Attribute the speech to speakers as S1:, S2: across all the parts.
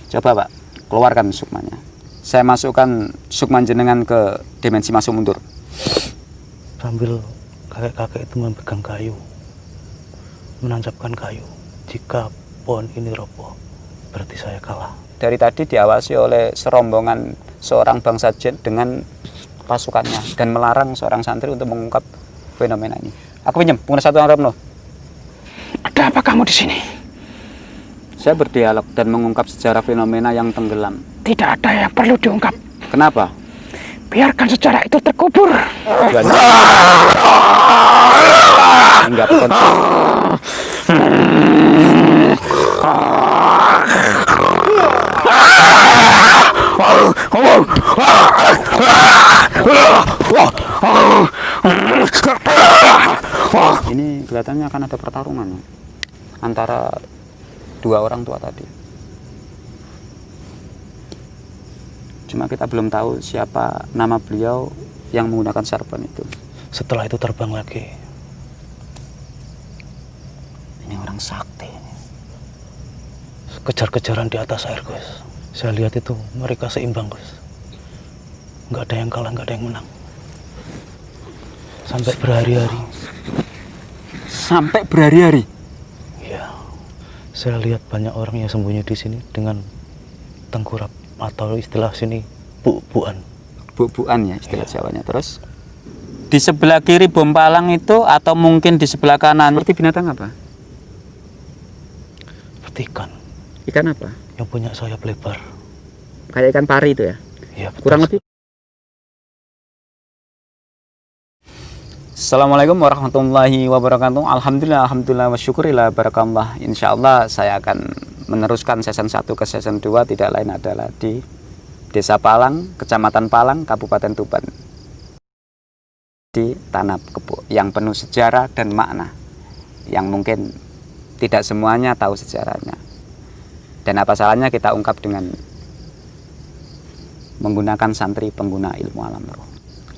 S1: Coba Pak, keluarkan sukmanya. Saya masukkan sukma jenengan ke dimensi masuk mundur.
S2: Sambil kakek-kakek itu memegang kayu, menancapkan kayu. Jika pohon ini roboh, berarti saya kalah.
S1: Dari tadi diawasi oleh serombongan seorang bangsa jin dengan pasukannya dan melarang seorang santri untuk mengungkap fenomena ini. Aku pinjam, pengguna satu Arab no.
S3: Ada apa kamu di sini?
S1: Saya berdialog dan mengungkap sejarah fenomena yang tenggelam.
S3: Tidak ada yang perlu diungkap.
S1: Kenapa?
S3: Biarkan sejarah itu terkubur.
S1: Enggak penting. Ini kelihatannya akan ada pertarungan antara dua orang tua tadi. Cuma kita belum tahu siapa nama beliau yang menggunakan sarpan itu.
S2: Setelah itu terbang lagi.
S1: Ini orang sakti.
S2: Kejar-kejaran di atas air, Gus. Saya lihat itu mereka seimbang, Gus. Nggak ada yang kalah, nggak ada yang menang. Sampai berhari-hari.
S1: Sampai berhari-hari?
S2: Iya. Saya lihat banyak orang yang sembunyi di sini dengan tengkurap atau istilah sini bu-buan.
S1: Bu-buan ya istilah Jawanya. Terus di sebelah kiri bom palang itu atau mungkin di sebelah kanan seperti binatang apa?
S2: Seperti ikan.
S1: Ikan apa?
S2: Yang punya sayap lebar.
S1: Kayak ikan pari itu ya?
S2: Iya, betul.
S1: Kurang lebih. Assalamualaikum warahmatullahi wabarakatuh. Alhamdulillah wa syukurillah barakallah. Insyaallah saya akan meneruskan season 1 ke season 2, tidak lain adalah di Desa Palang, Kecamatan Palang, Kabupaten Tuban. Di Tanah Kebo yang penuh sejarah dan makna yang mungkin tidak semuanya tahu sejarahnya. Dan apa salahnya kita ungkap dengan menggunakan santri pengguna ilmu alam roh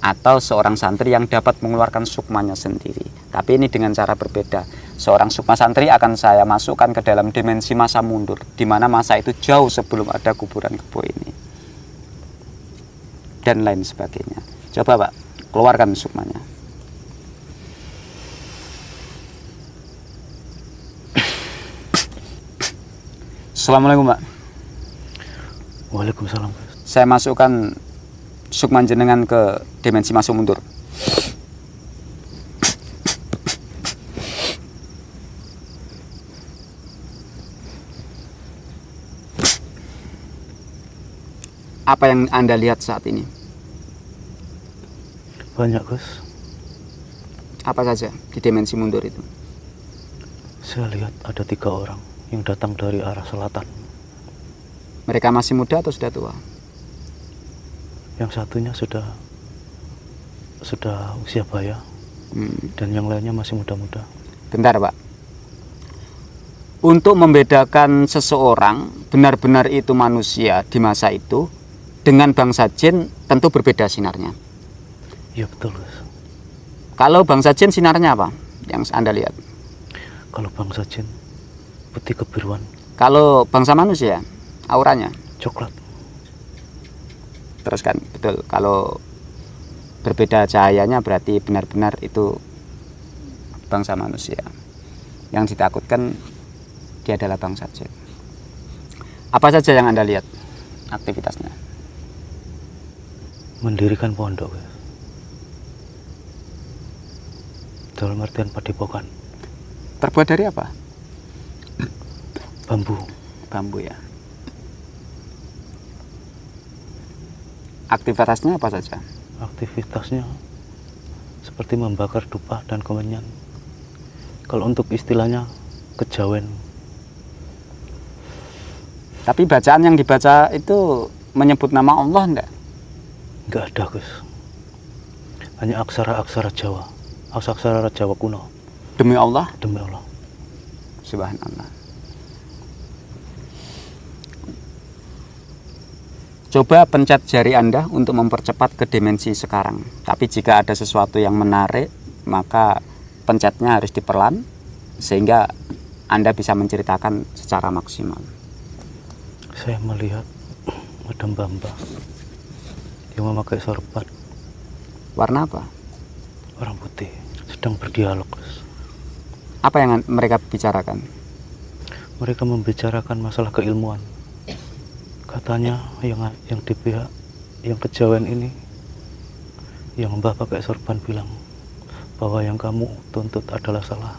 S1: atau seorang santri yang dapat mengeluarkan sukmanya sendiri. Tapi ini dengan cara berbeda. Seorang sukma santri akan saya masukkan ke dalam dimensi masa mundur, di mana masa itu jauh sebelum ada kuburan kebo ini dan lain sebagainya. Coba Pak, keluarkan sukmanya. Assalamualaikum Pak.
S2: Waalaikumsalam.
S1: Saya masukkan sukma jenengan ke dimensi masuk mundur. Apa yang Anda lihat saat ini?
S2: Banyak, Gus.
S1: Apa saja di dimensi mundur itu?
S2: Saya lihat ada 3 orang yang datang dari arah selatan.
S1: Mereka masih muda atau sudah tua?
S2: Yang satunya sudah usia baya, dan yang lainnya masih muda-muda.
S1: Bentar Pak. Untuk membedakan seseorang benar-benar itu manusia di masa itu dengan bangsa jin tentu berbeda sinarnya.
S2: Iya betul, Gus.
S1: Kalau bangsa jin sinarnya apa yang Anda lihat?
S2: Kalau bangsa jin putih kebiruan.
S1: Kalau bangsa manusia auranya
S2: Coklat.
S1: Terus kan betul, kalau berbeda cahayanya berarti benar-benar itu bangsa manusia. Yang ditakutkan dia adalah bangsa jin. Apa saja yang Anda lihat aktivitasnya?
S2: Mendirikan pondok, Gus. Dalam artian padepokan.
S1: Terbuat dari apa?
S2: Bambu.
S1: Bambu ya. Aktivitasnya apa saja?
S2: Aktivitasnya seperti membakar dupa dan kemenyan. Kalau untuk istilahnya kejawen.
S1: Tapi bacaan yang dibaca itu menyebut nama Allah enggak?
S2: Enggak ada, Gus. Hanya aksara-aksara Jawa. Aksara Jawa kuno.
S1: Demi Allah?
S2: Demi Allah.
S1: Subhanallah. Coba pencet jari Anda untuk mempercepat ke dimensi sekarang. Tapi jika ada sesuatu yang menarik, maka pencetnya harus diperlan sehingga Anda bisa menceritakan secara maksimal.
S2: saya melihat ada mbak-mbak yang memakai sorban
S1: Warna apa?
S2: orang putih sedang berdialog, Gus.
S1: Apa yang mereka bicarakan?
S2: Mereka membicarakan masalah keilmuan. Katanya yang di pihak yang kejawen ini, yang mbah pakai sorban bilang bahwa yang kamu tuntut adalah salah.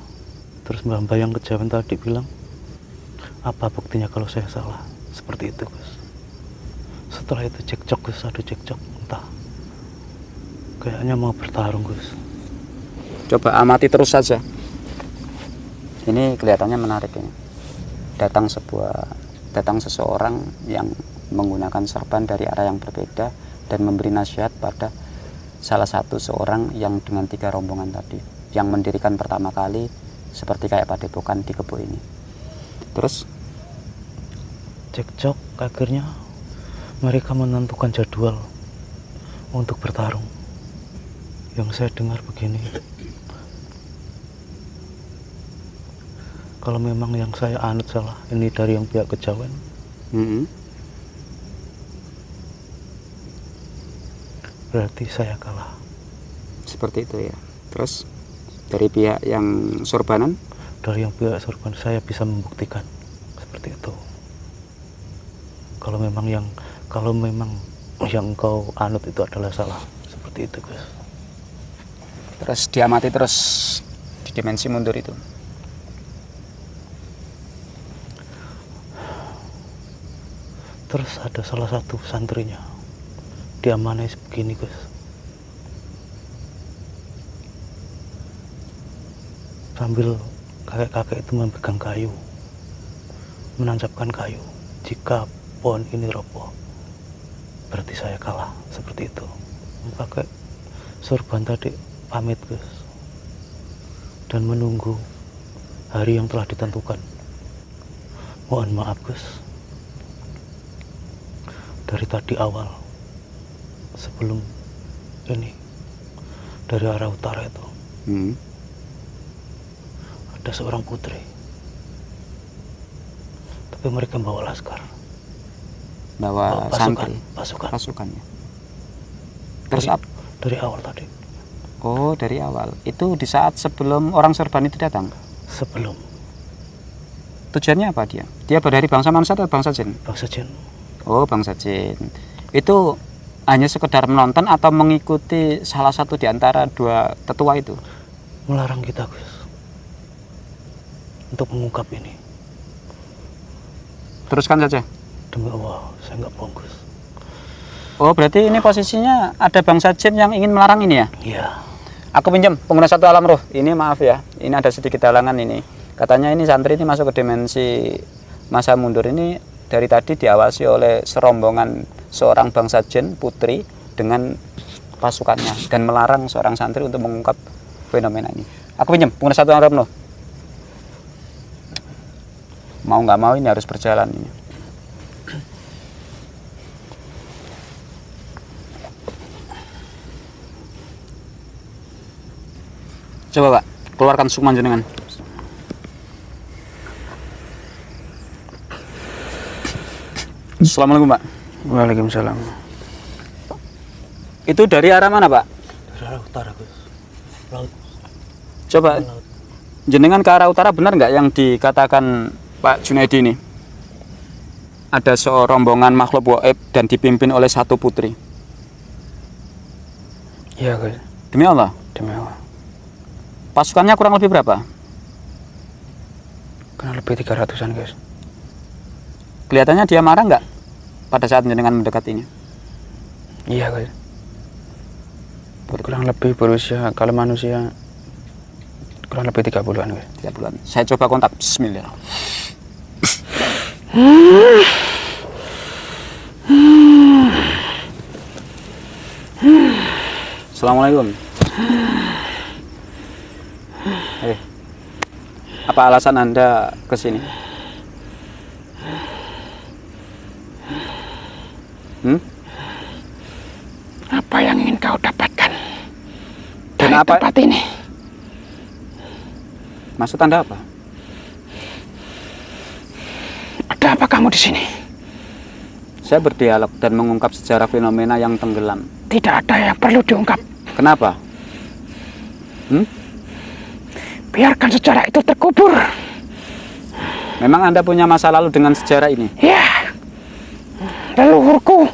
S2: Terus mbah-mbah yang kejawen tadi bilang, apa buktinya kalau saya salah? Seperti itu, Gus. Setelah itu cekcok, Gus, ada cekcok, entah. Kayaknya mau bertarung, Gus.
S1: Coba amati terus saja. Ini kelihatannya menarik ini. Datang seseorang yang menggunakan sorban dari arah yang berbeda dan memberi nasihat pada salah satu seorang yang dengan 3 rombongan tadi, yang mendirikan pertama kali seperti kayak padepokan di Kebo ini. Terus
S2: Cekcok, akhirnya mereka menentukan jadwal untuk bertarung. Yang saya dengar begini, kalau memang yang saya anut salah, ini dari yang pihak kejawen, berarti saya kalah.
S1: seperti itu ya. Terus dari pihak yang sorbanan,
S2: Dari yang pihak sorban saya bisa membuktikan seperti itu. Kalau memang yang kau anut itu adalah salah, seperti itu, Gus.
S1: terus diamati terus di dimensi mundur itu.
S2: Terus ada salah satu santrinya diamanai begini, Gus. Sambil kakek-kakek itu memegang kayu, menancapkan kayu. Jika pohon ini roboh, berarti saya kalah, seperti itu. Pakai sorban tadi pamit, Gus, dan menunggu hari yang telah ditentukan. Mohon maaf, Gus, dari tadi awal sebelum ini, dari arah utara itu ada seorang putri, tapi mereka bawa laskar,
S1: Bawa santri,
S2: pasukan
S1: pasukannya. Terus
S2: dari awal tadi.
S1: Oh, dari awal. Itu di saat sebelum orang sorban itu datang.
S2: Sebelum
S1: Tujuannya apa dia? Dia dari bangsa manusia atau bangsa jin?
S2: bangsa jin.
S1: Oh, bangsa jin. Itu hanya sekedar menonton atau mengikuti salah satu di antara 2 tetua itu?
S2: Melarang kita, Gus, untuk mengungkap ini.
S1: Teruskan saja.
S2: Demi Allah, saya nggak bohong, Gus.
S1: Oh, berarti ini posisinya ada bangsa jin yang ingin melarang ini ya?
S2: Iya.
S1: Aku pinjam pengguna 1 alam roh. Ini maaf ya, ini ada sedikit halangan ini. Katanya ini santri ini masuk ke dimensi masa mundur ini dari tadi diawasi oleh serombongan seorang bangsa jin putri dengan pasukannya dan melarang seorang santri untuk mengungkap fenomena ini. Aku pinjam pengguna 1 alam roh. Mau nggak mau ini harus berjalan ini. Coba Pak, keluarkan sukman jenengan. Assalamualaikum Pak.
S3: Waalaikumsalam.
S1: Itu dari arah mana Pak?
S2: Dari arah utara, Gus. Laut.
S1: Coba
S2: Laut.
S1: jenengan ke arah utara, benar nggak yang dikatakan Pak Junaidi ini? Ada serombongan makhluk gaib dan dipimpin oleh 1 putri.
S3: Iya, Gus.
S1: Demi Allah.
S3: Demi Allah.
S1: Pasukannya kurang lebih berapa?
S3: Kurang lebih 300-an, Gus.
S1: Kelihatannya dia marah nggak pada saat jenengan mendekatinya?
S3: Iya, Gus. Kurang lebih berusia, kalau manusia kurang lebih 30-an, Gus.
S1: 30-an. Saya coba kontak. Bismillah. Assalamualaikum. Apa alasan Anda ke sini?
S3: Apa yang ingin kau dapatkan
S1: Dan
S3: dari
S1: apa?
S3: tempat ini?
S1: Maksud Anda apa?
S3: Ada apa kamu di sini?
S1: Saya berdialog dan mengungkap sejarah fenomena yang tenggelam.
S3: Tidak ada yang perlu diungkap.
S1: Kenapa?
S3: Biarkan sejarah itu terkubur.
S1: Memang Anda punya masa lalu dengan sejarah ini?
S3: Ya, leluhurku.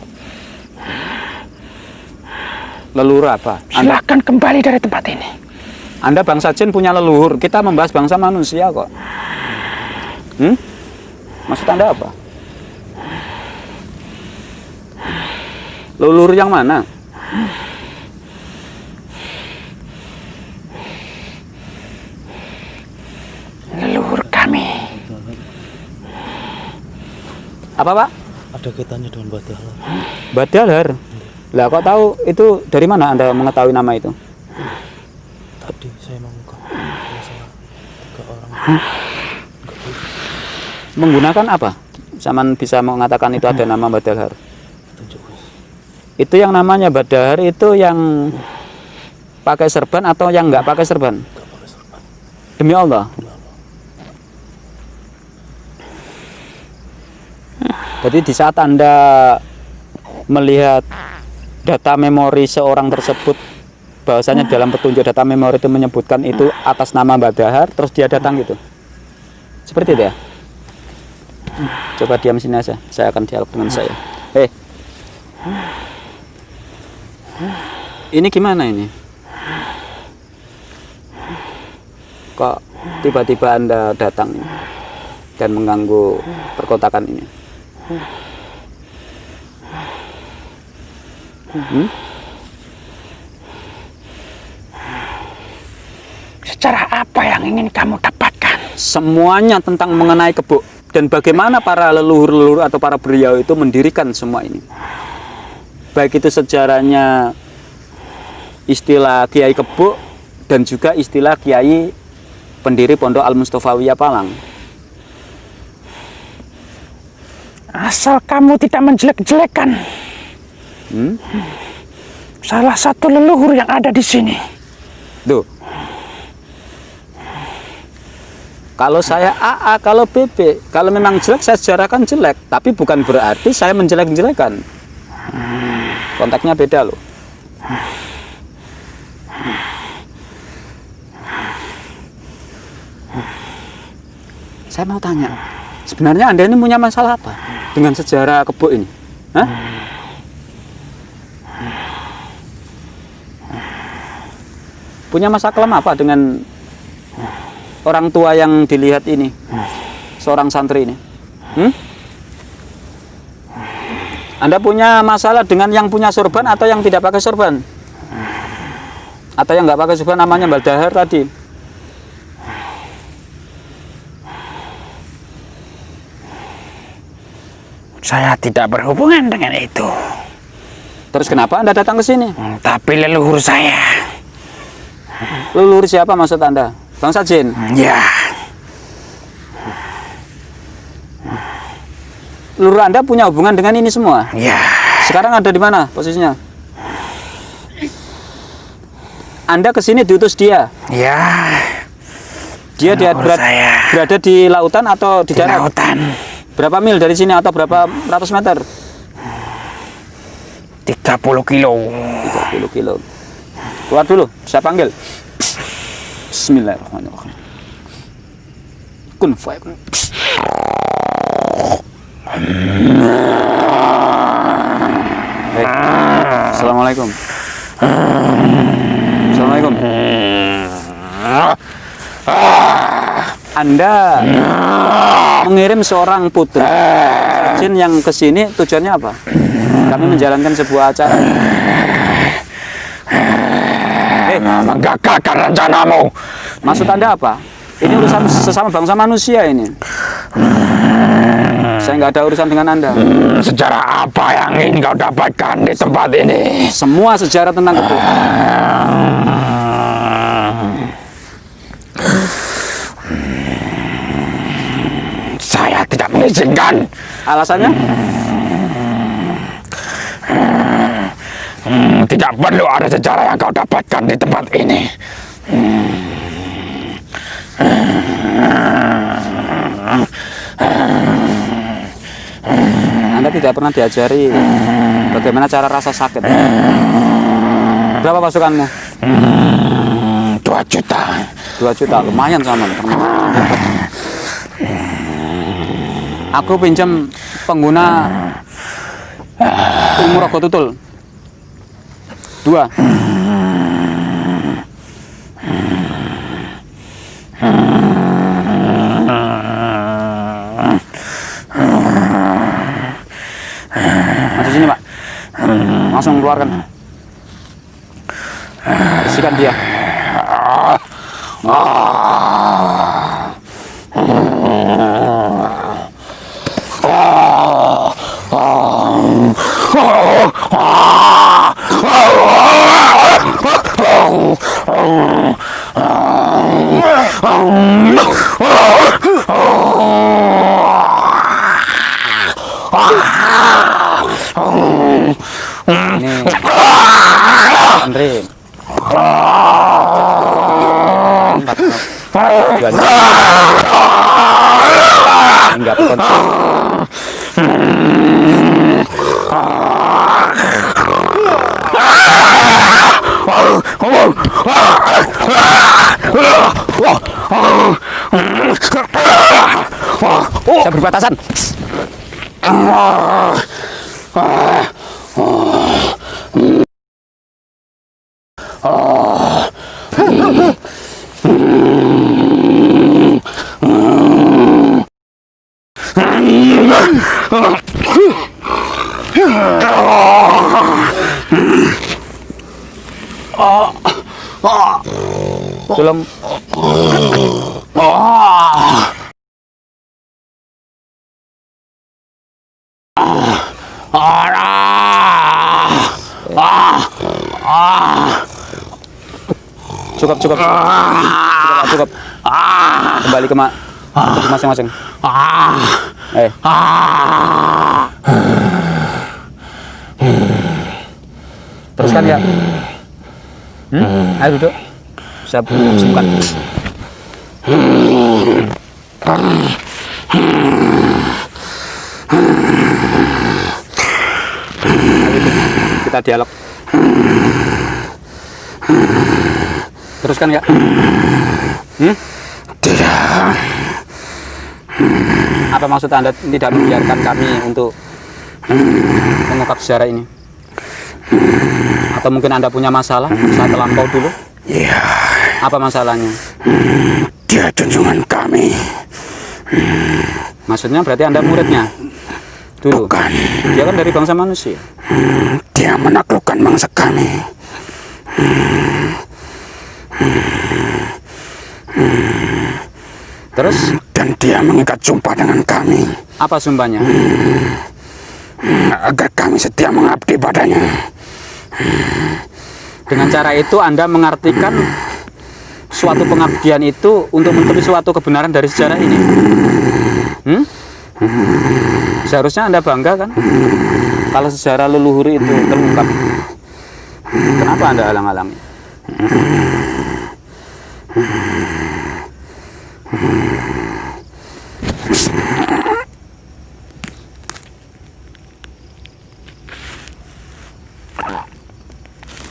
S1: Leluhur apa?
S3: Silakan kembali dari tempat ini.
S1: Anda bangsa jin punya leluhur. Kita membahas bangsa manusia kok. Maksud Anda apa? Leluhur yang mana?
S3: Leluhur kami.
S1: Apa, Pak?
S2: Ada kaitannya dengan Badahar.
S1: Badahar. Lah kok tahu itu dari mana Anda mengetahui nama itu?
S2: Tadi saya mengungkap masalah 3 orang.
S1: Menggunakan apa? Saman bisa mengatakan itu ada nama Badahar.
S2: Tunjuk, Mas.
S1: Itu yang namanya Badahar itu yang pakai serban atau yang nggak pakai serban?
S2: Nggak pakai serban.
S1: Demi Allah. Jadi di saat Anda melihat data memori seorang tersebut, bahwasanya dalam petunjuk data memori itu menyebutkan itu atas nama Badahar, terus dia datang gitu. Seperti itu ya? Coba diam sini aja, saya akan dialog dengan saya. Hei, ini gimana ini? Kok tiba-tiba Anda datang dan mengganggu perkotakan ini?
S3: Sejarah apa yang ingin kamu dapatkan?
S1: Semuanya tentang mengenai Kebo dan bagaimana para leluhur-leluhur atau para beliau itu mendirikan semua ini. Baik itu sejarahnya istilah Kiai Kebo dan juga istilah Kiai pendiri Pondok Al-Mustofawiyah Palang.
S3: Asal kamu tidak menjelek-jelekan salah satu leluhur yang ada di sini.
S1: Tuh. Kalau saya AA, kalau BB, kalau memang jelek saya sejarahkan jelek, tapi bukan berarti saya menjelek-jelekan. Konteksnya beda loh. Saya mau tanya, sebenarnya Anda ini punya masalah apa dengan sejarah Kebo ini? Hah? Punya masalah kelam apa dengan orang tua yang dilihat ini, seorang santri ini? Anda punya masalah dengan yang punya sorban atau yang tidak pakai sorban? Atau yang nggak pakai sorban namanya Badahar tadi?
S3: Saya tidak berhubungan dengan itu.
S1: Terus kenapa Anda datang ke sini?
S3: Tapi leluhur saya.
S1: Leluhur siapa maksud Anda? Bangsa jin?
S3: Ya,
S1: Leluhur Anda punya hubungan dengan ini semua?
S3: ya.
S1: Sekarang ada di mana posisinya? Anda ke sini diutus dia?
S3: Ya,
S1: Dia
S3: leluhur saya
S1: berada di lautan atau di
S3: di
S1: darat?
S3: lautan.
S1: Berapa mil dari sini atau berapa ratus meter?
S3: 30 kilo.
S1: 30 kilo. Keluar dulu, saya panggil. Bismillahirrahmanirrahim. Kun fayakun. Baik. Assalamualaikum. Assalamualaikum. Anda mengirim seorang putri jin yang ke sini tujuannya apa? Kami menjalankan sebuah acara.
S3: Menggagalkan rencanamu.
S1: Maksud Anda apa? Ini urusan sesama bangsa manusia ini. Saya nggak ada urusan dengan Anda.
S3: Sejarah apa yang ingin kau dapatkan di tempat ini?
S1: Semua sejarah tentang itu.
S3: Saya tidak mengizinkan.
S1: Alasannya?
S3: Tidak perlu ada sejarah yang kau dapatkan di tempat ini.
S1: Anda Anda tidak pernah diajari bagaimana cara rasa sakit. Berapa pasukanmu?
S3: 2 juta.
S1: 2 juta, lumayan sama. Aku pinjam pengguna ilmu rogo tutul 2. Masuk sini, Pak. Langsung keluarkan. Bersihkan dia. Ini Andre. Enggak penting. Saya berbatasan. Tolong. Cukup. Kembali ke masing-masing. Teruskan ya. Ayo duduk. Saya bukan. Kita dialog. Teruskan ya.
S3: Tidak.
S1: Apa maksud Anda tidak membiarkan kami untuk mengungkap sejarah ini? Atau mungkin Anda punya masalah saat terlampau dulu?
S3: Iya.
S1: Apa masalahnya?
S3: Dia junjungan kami.
S1: Maksudnya berarti Anda muridnya? Dulu.
S3: Bukan.
S1: Dia kan dari bangsa manusia.
S3: Dia menaklukkan bangsa kami.
S1: Terus?
S3: Dan dia mengikat sumpah dengan kami.
S1: Apa sumpahnya?
S3: Agar kami setia mengabdi padanya.
S1: Dengan cara itu Anda mengartikan suatu pengabdian itu untuk menutupi suatu kebenaran dari sejarah ini. Seharusnya Anda bangga kan kalau sejarah leluhur itu terungkap. Kenapa Anda halang-halangi?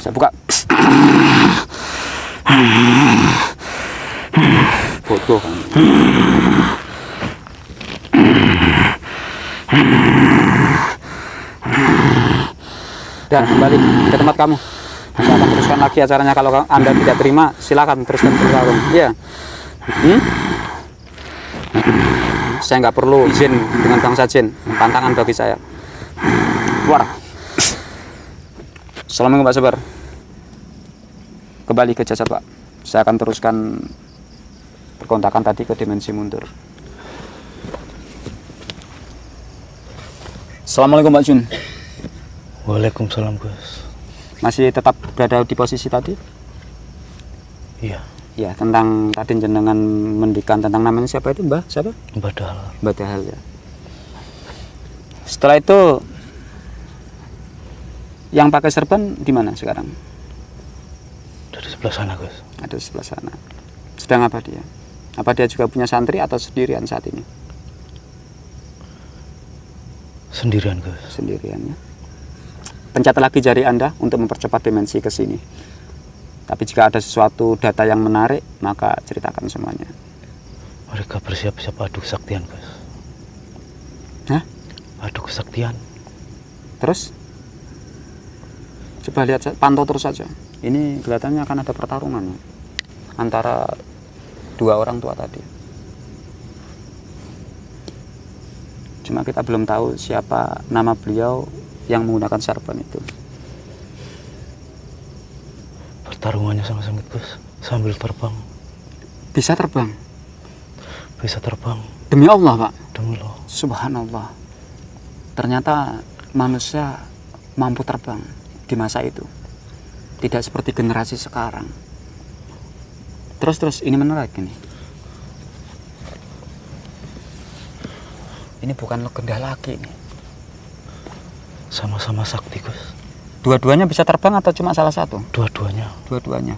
S1: Saya buka. Bodoh kan. Dan kembali ke tempat kamu. Saya akan teruskan lagi acaranya. Kalau Anda tidak terima, silakan teruskan bertarung. Iya. Saya nggak perlu izin dengan bangsa jin. Tantangan bagi saya. Keluar. Assalamualaikum Pak Sabar. Kembali ke jasad Pak. Saya akan teruskan perkontakan tadi ke dimensi mundur. Assalamualaikum Pak Jun.
S2: Waalaikumsalam, Gus.
S1: Masih tetap berada di posisi tadi?
S2: Iya.
S1: Ya, tentang tadi jenengan mendikan tentang namanya siapa itu, Mbah? Siapa?
S2: Mbah Dahal.
S1: Mbah Dahal ya. Setelah itu yang pakai serban di mana sekarang?
S2: Dari sebelah sana, Gus.
S1: Ada di sebelah sana. Sedang apa dia? Apa dia juga punya santri atau sendirian saat ini?
S2: Sendirian Gus.
S1: Sendirian ya. Pencet lagi jari Anda untuk mempercepat dimensi ke sini. Tapi jika ada sesuatu data yang menarik, maka ceritakan semuanya.
S2: Mereka bersiap-siap adu kesaktian Gus.
S1: Hah?
S2: Adu kesaktian.
S1: Terus? Coba lihat, pantau terus saja. Ini kelihatannya akan ada pertarungan ya, antara dua orang tua tadi. Cuma kita belum tahu siapa nama beliau yang menggunakan serpent itu.
S2: Pertarungannya sangat sengit Gus. Sambil terbang.
S1: Bisa terbang?
S2: Bisa terbang.
S1: Demi Allah Pak?
S2: Demi Allah.
S1: Subhanallah. Ternyata manusia mampu terbang di masa itu. Tidak seperti generasi sekarang. Terus ini menarik ini. Ini bukan legenda lagi nih.
S2: Sama-sama sakti Gus.
S1: Dua-duanya bisa terbang atau cuma salah satu?
S2: Dua-duanya.
S1: Dua-duanya.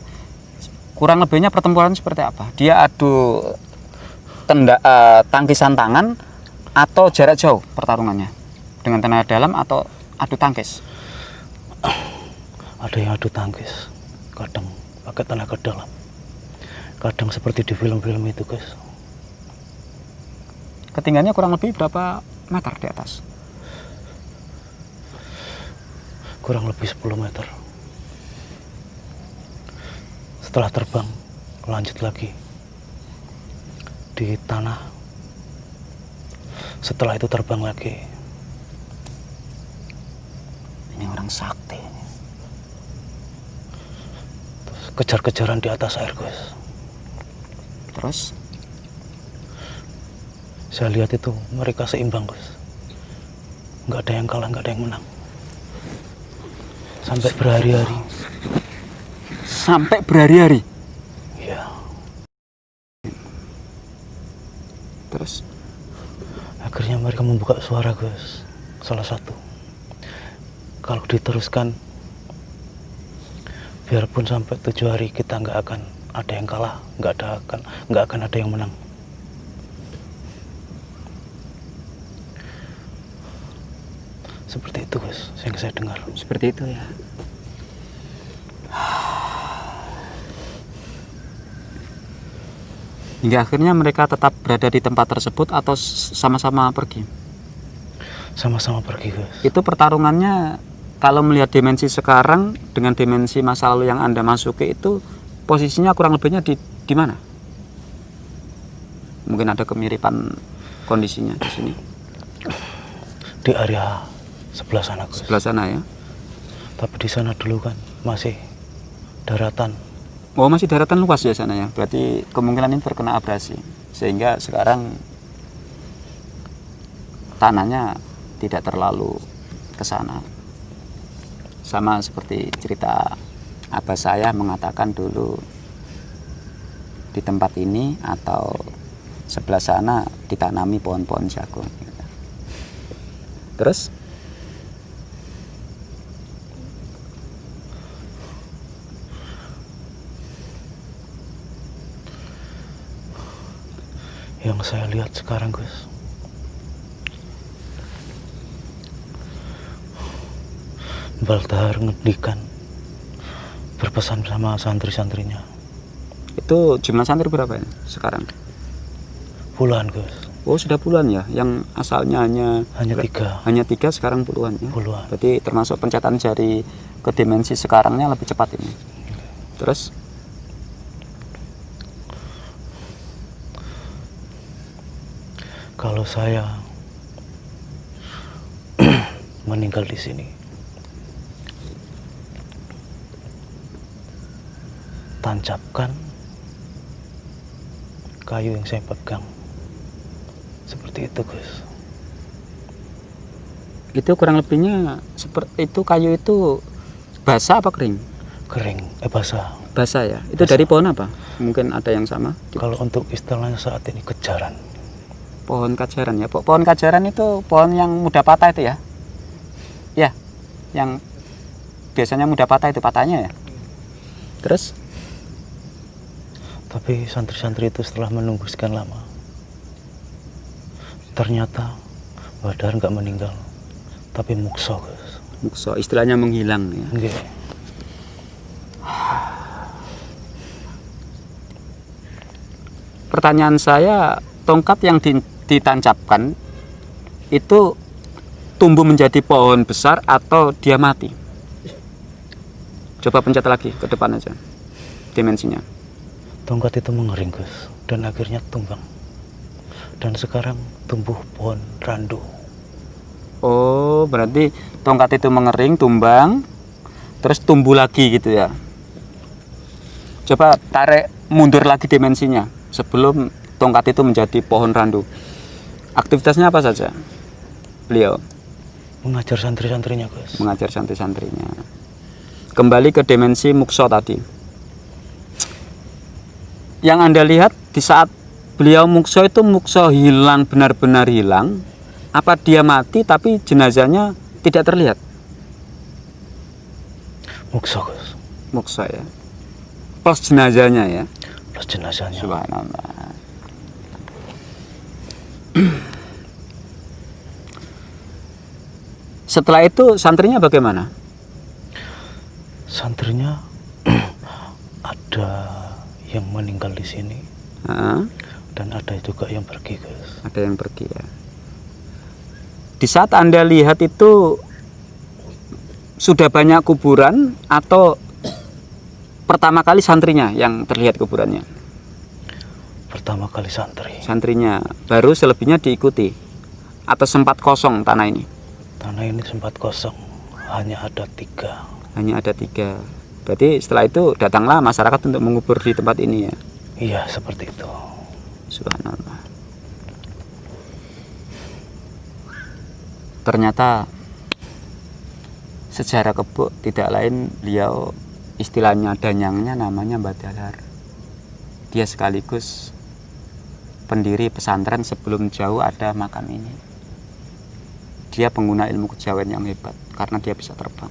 S1: Kurang lebihnya pertempuran seperti apa? Dia adu tangkisan tangan atau jarak jauh pertarungannya? Dengan tenaga dalam atau adu tangkis?
S2: Ada yang adu tangkis, kadang pakai tenaga dalam, kadang seperti di film-film itu Gus.
S1: Ketinggiannya kurang lebih berapa meter di atas?
S2: Kurang lebih 10 meter. Setelah terbang, lanjut lagi di tanah. Setelah itu terbang lagi.
S1: Ini orang sakti.
S2: Terus kejar-kejaran di atas air Gus.
S1: Terus?
S2: Saya lihat itu mereka seimbang Gus. Nggak ada yang kalah, nggak ada yang menang. Sampai berhari-hari.
S1: Sampai berhari-hari?
S2: Iya.
S1: Terus?
S2: Akhirnya mereka membuka suara Gus. Salah satu. Kalau diteruskan, biarpun sampai 7 hari kita nggak akan ada yang kalah, nggak akan ada yang menang. Seperti itu Gus, yang saya dengar.
S1: Seperti itu ya. Hingga akhirnya mereka tetap berada di tempat tersebut atau sama-sama pergi?
S2: Sama-sama pergi Gus.
S1: Itu pertarungannya kalau melihat dimensi sekarang dengan dimensi masa lalu yang Anda masuki itu posisinya kurang lebihnya di mana? Mungkin ada kemiripan kondisinya di sini.
S2: Di area sebelah sana Gus.
S1: Sebelah sana ya.
S2: Tapi di sana dulu kan masih daratan.
S1: Oh, masih daratan luas ya sana ya. Berarti kemungkinan ini terkena abrasi sehingga sekarang tanahnya tidak terlalu ke sana. Sama seperti cerita abah saya mengatakan dulu di tempat ini atau sebelah sana ditanami pohon-pohon jagung. Terus?
S2: Yang saya lihat sekarang Gus, Baldahar ngendikan, berpesan sama santri-santrinya.
S1: Itu jumlah santri berapa ini sekarang?
S2: Puluhan Gus.
S1: Oh, sudah puluhan ya. Yang asalnya hanya
S2: 3.
S1: Hanya 3 sekarang puluhan ya.
S2: Puluhan.
S1: Berarti termasuk pencetatan jari ke dimensi sekarangnya lebih cepat ini. Terus?
S2: Kalau saya meninggal di sini, tancapkan kayu yang saya pegang. Seperti itu Gus.
S1: Itu kurang lebihnya seperti itu. Kayu itu basah apa kering?
S2: Kering, basah.
S1: Basah ya. Itu
S2: Basah.
S1: dari pohon apa? Mungkin ada yang sama.
S2: Kalau untuk istilahnya saat ini kejaran.
S1: Pohon kajaran ya. Pohon kajaran itu pohon yang mudah patah itu ya. Ya. Yang biasanya mudah patah itu patahnya ya. Terus?
S2: Tapi santri-santri itu setelah menunggu sekian lama, ternyata Baldahar nggak meninggal. tapi mukso, Gus.
S1: Mukso, istilahnya menghilang ya.
S2: Nggih.
S1: Pertanyaan saya, tongkat yang ditancapkan itu tumbuh menjadi pohon besar atau dia mati? Coba pencet lagi ke depan aja dimensinya.
S2: Tongkat itu mengering, Gus, dan akhirnya tumbang. Dan sekarang tumbuh pohon randu.
S1: Oh, berarti tongkat itu mengering, tumbang, terus tumbuh lagi gitu ya. Coba tarik mundur lagi dimensinya sebelum tongkat itu menjadi pohon randu. Aktivitasnya apa saja beliau?
S2: Mengajar santri-santrinya, Gus.
S1: Mengajar santri-santrinya. Kembali ke dimensi mukso tadi. Yang Anda lihat di saat beliau mukso itu mukso hilang, benar-benar hilang. Apa dia mati tapi jenazahnya tidak terlihat?
S2: Mukso, Gus.
S1: Mukso ya. Plus jenazahnya ya.
S2: Plus jenazahnya.
S1: Subhanallah. Setelah itu santrinya bagaimana?
S2: Santrinya ada yang meninggal di sini dan ada juga yang pergi, Gus.
S1: Ada yang pergi ya. Di saat Anda lihat itu sudah banyak kuburan atau pertama kali santrinya yang terlihat kuburannya?
S2: Pertama kali santri.
S1: Santrinya, baru selebihnya diikuti atau sempat kosong tanah ini?
S2: Tanah ini sempat kosong, hanya ada 3.
S1: Hanya ada 3. Berarti setelah itu datanglah masyarakat untuk mengubur di tempat ini ya?
S2: Iya, seperti itu.
S1: Subhanallah. Ternyata sejarah Kebuk tidak lain beliau, istilahnya danyangnya namanya Badalar. Dia sekaligus pendiri pesantren sebelum jauh ada makam ini. Dia pengguna ilmu kejawen yang hebat karena dia bisa terbang.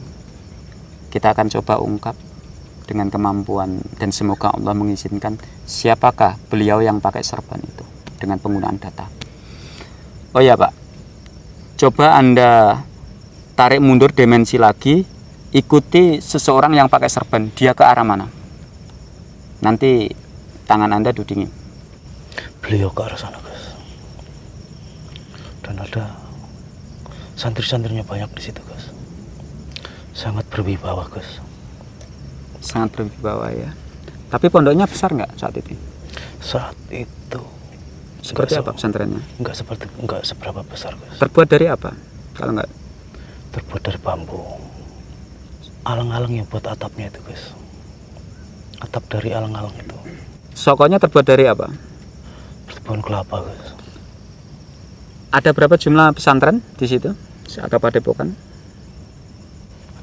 S1: Kita akan coba ungkap dengan kemampuan dan semoga Allah mengizinkan siapakah beliau yang pakai serban itu dengan penggunaan data. Oh ya Pak, coba Anda tarik mundur dimensi lagi, ikuti seseorang yang pakai serban, dia ke arah mana? Nanti tangan Anda dudingin.
S2: Beliau ke arah sana, Gus. Dan ada santri-santrinya banyak di situ, Gus. Sangat berwibawa, Gus.
S1: Sangat berwibawa ya. Tapi pondoknya besar nggak saat itu?
S2: Saat itu
S1: Seperti apa pesantrennya?
S2: Enggak seberapa besar, Gus.
S1: Terbuat dari apa? Kalau nggak
S2: Terbuat dari bambu. Alang-alang yang buat atapnya itu, Gus. Atap dari alang-alang itu.
S1: sokonya terbuat dari apa?
S2: Pohon kelapa, Gus.
S1: Ada berapa jumlah pesantren di situ? Atau padepokan?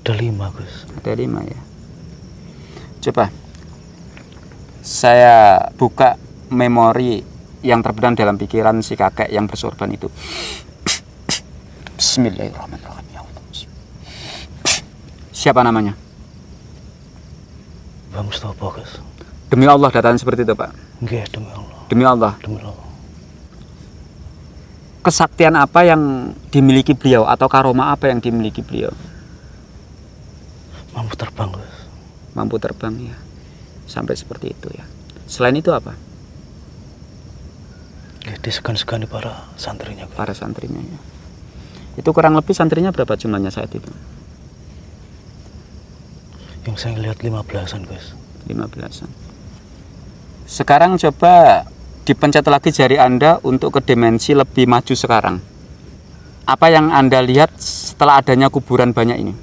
S2: Ada 5, Gus.
S1: Ada 5 ya. Coba saya buka memori yang terbenam dalam pikiran si kakek yang bersorban itu. Bismillahirrahmanirrahim. Ya Allah. Siapa namanya?
S2: Bang Mustafa, Gus.
S1: Demi Allah datanya seperti itu, Pak.
S2: Nggih, demi Allah.
S1: Demi Allah.
S2: Demi Allah.
S1: Kesaktian apa yang dimiliki beliau atau karomah apa yang dimiliki beliau?
S2: Mampu terbang, Gus.
S1: Mampu terbang ya. Sampai seperti itu ya. Selain itu apa?
S2: Nggih, disegan-segani para santrinya, Gus.
S1: Para santrinya ya. Itu kurang lebih santrinya berapa jumlahnya saat itu?
S2: Yang saya lihat 15-an, Gus.
S1: 15-an. Sekarang coba dipencet lagi jari Anda untuk ke dimensi lebih maju sekarang. Apa yang Anda lihat setelah adanya kuburan banyak ini?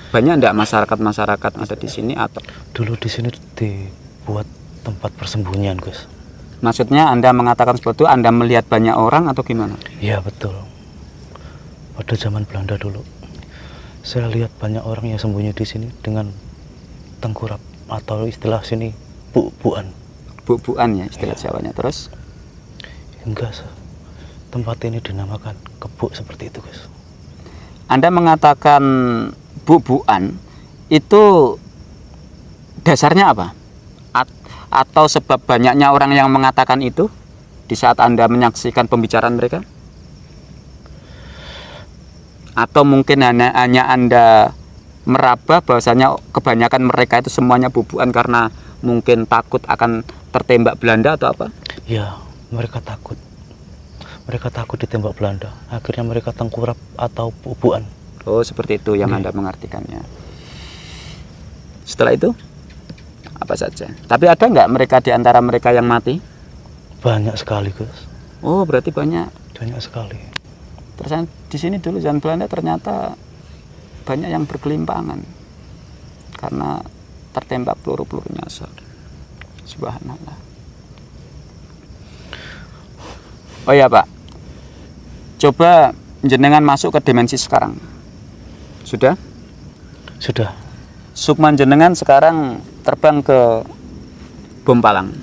S1: Banyak enggak masyarakat-masyarakat ada di sini atau?
S2: Dulu di sini dibuat tempat persembunyian, Gus.
S1: Maksudnya Anda mengatakan seperti itu, Anda melihat banyak orang atau gimana?
S2: Iya, betul. Pada zaman Belanda dulu, saya lihat banyak orang yang sembunyi di sini dengan tengkurap atau istilah sini bu-buan.
S1: Bu-buan ya istilah
S2: Ya.
S1: Jawanya. Terus?
S2: Hingga tempat ini dinamakan Kebuk seperti itu, Gus.
S1: Anda mengatakan bu-buan itu dasarnya apa? Atau sebab banyaknya orang yang mengatakan itu di saat Anda menyaksikan pembicaraan mereka? Atau mungkin hanya Anda meraba bahwasanya kebanyakan mereka itu semuanya bubukan karena mungkin takut akan tertembak Belanda atau apa?
S2: Ya, mereka takut. Mereka takut ditembak Belanda. Akhirnya mereka tengkurap atau bubukan.
S1: Oh, seperti itu yang Anda mengartikannya. Setelah itu apa saja? Tapi ada nggak mereka di antara mereka yang mati?
S2: Banyak sekali, Gus.
S1: Oh, berarti banyak.
S2: Banyak sekali.
S1: Terus di sini dulu zaman Belanda ternyata banyak yang bergelimpangan karena tertembak peluru-peluru nyasar. Subhanallah. Oh ya Pak, coba jenengan masuk ke dimensi sekarang. Sudah?
S2: Sudah.
S1: Sukman jenengan sekarang terbang ke Bompalang.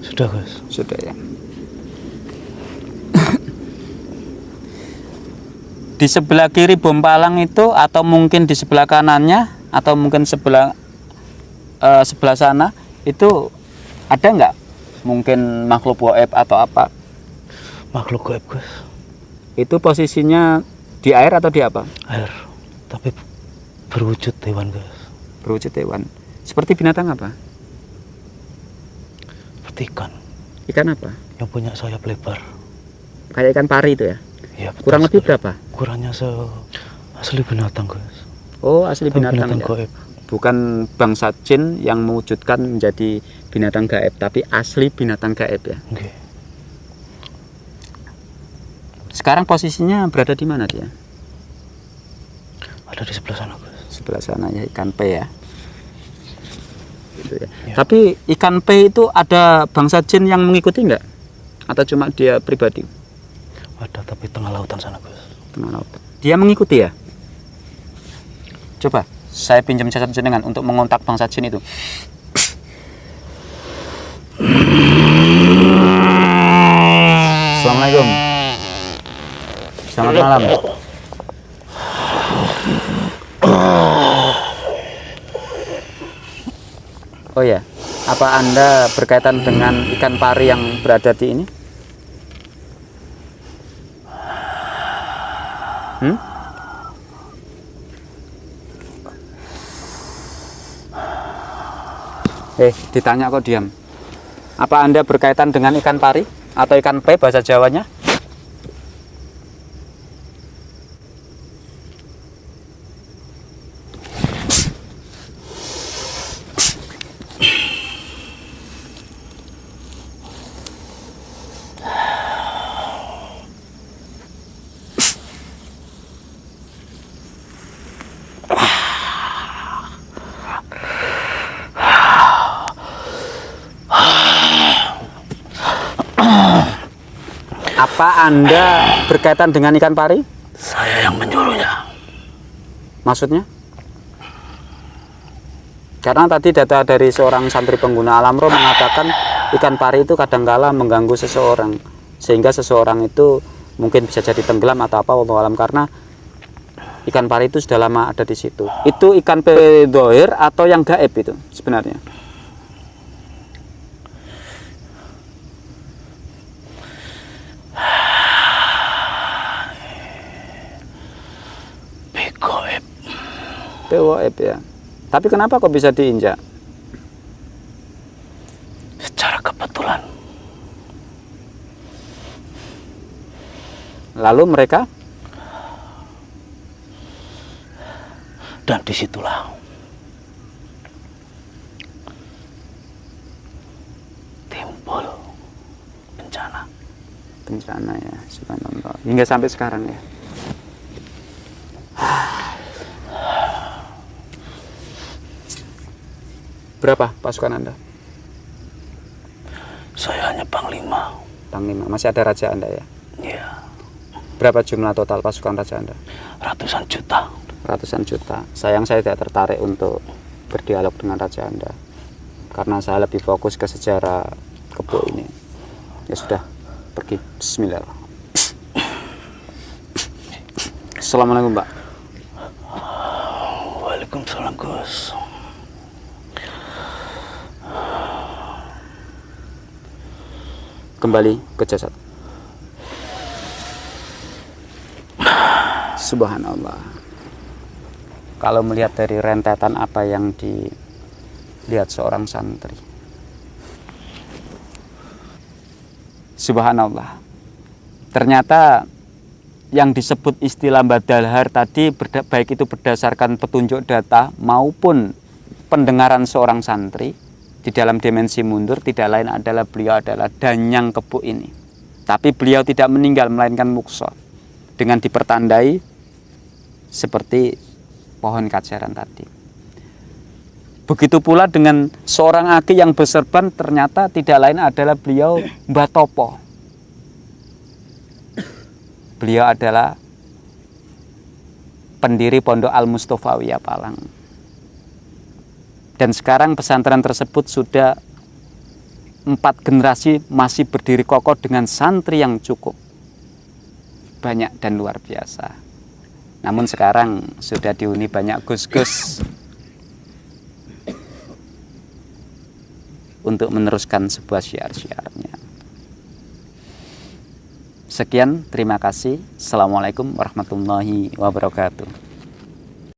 S2: Sudah, Gus.
S1: Sudah ya. Di sebelah kiri Bompalang itu, atau mungkin di sebelah kanannya, atau mungkin sebelah sana itu ada nggak mungkin makhluk gaib atau apa?
S2: Makhluk gaib, Gus.
S1: Itu posisinya di air atau di apa?
S2: Air, tapi berwujud hewan, Gus.
S1: Berwujud hewan. Seperti binatang apa?
S2: Seperti ikan.
S1: Ikan apa?
S2: Yang punya sayap lebar.
S1: Kayak ikan pari itu ya?
S2: Ya, betul
S1: Kurang lebih
S2: sekali.
S1: berapa?
S2: Kurangnya asli binatang, Gus.
S1: Oh, asli
S2: Tapi
S1: binatang, ya?
S2: gaib.
S1: Bukan bangsa jin yang mewujudkan menjadi binatang gaib, tapi asli binatang gaib ya.
S2: Okay.
S1: Sekarang posisinya berada di mana dia?
S2: Ada di sebelah sana, Gus.
S1: Sebelah sana ya, ikan P ya. Gitu ya.
S2: Ya.
S1: Tapi ikan P itu ada bangsa jin yang mengikuti nggak? Atau cuma dia pribadi?
S2: Ada, tapi tengah lautan sana, Gus.
S1: Tengah laut. Dia mengikuti ya? Coba saya pinjam jasa jenengan untuk mengontak bangsa jin itu. Assalamualaikum. Selamat malam. Oh ya, apa Anda berkaitan dengan ikan pari yang berada di ini? Ditanya kok diam. Apa Anda berkaitan dengan ikan pari atau ikan P bahasa Jawanya? Apa Anda berkaitan dengan ikan pari?
S2: Saya yang menyuruhnya.
S1: Maksudnya? Karena tadi data dari seorang santri pengguna alam roh mengatakan ikan pari itu kadangkala mengganggu seseorang, sehingga seseorang itu mungkin bisa jadi tenggelam atau apa, wallahu alam, karena ikan pari itu sudah lama ada di situ. Itu ikan pedohir atau yang gaib itu sebenarnya? Gaib ya. Tapi kenapa kok bisa diinjak?
S2: Secara kebetulan.
S1: Lalu mereka?
S2: Dan disitulah timbul bencana.
S1: Bencana ya, subhanallah. Hingga sampai sekarang ya. Berapa pasukan Anda?
S2: Saya hanya Panglima.
S1: Panglima. Masih ada raja Anda ya?
S2: Iya.
S1: Berapa jumlah total pasukan raja Anda?
S2: Ratusan juta.
S1: Ratusan juta. Sayang saya tidak tertarik untuk berdialog dengan raja Anda, karena saya lebih fokus ke sejarah kebo ini. Ya sudah, pergi. Bismillah. Assalamualaikum, Pak.
S2: Waalaikumsalam, Gus.
S1: Kembali ke jasad. Subhanallah. Kalau melihat dari rentetan apa yang dilihat seorang santri, subhanallah. Ternyata yang disebut istilah badalhar tadi baik itu berdasarkan petunjuk data maupun pendengaran seorang santri di dalam dimensi mundur, tidak lain adalah beliau adalah Danyang Kebo ini. Tapi beliau tidak meninggal melainkan mukso dengan dipertandai seperti pohon kajaran tadi. Begitu pula dengan seorang aki yang berserban, ternyata tidak lain adalah beliau Mbah Topo. Beliau adalah pendiri Pondok Al-Mustofawiyah Palang. Dan sekarang pesantren tersebut sudah 4 generasi masih berdiri kokoh dengan santri yang cukup banyak dan luar biasa. Namun sekarang sudah dihuni banyak gus-gus untuk meneruskan sebuah syiar-syiarnya. Sekian, terima kasih. Assalamualaikum warahmatullahi wabarakatuh.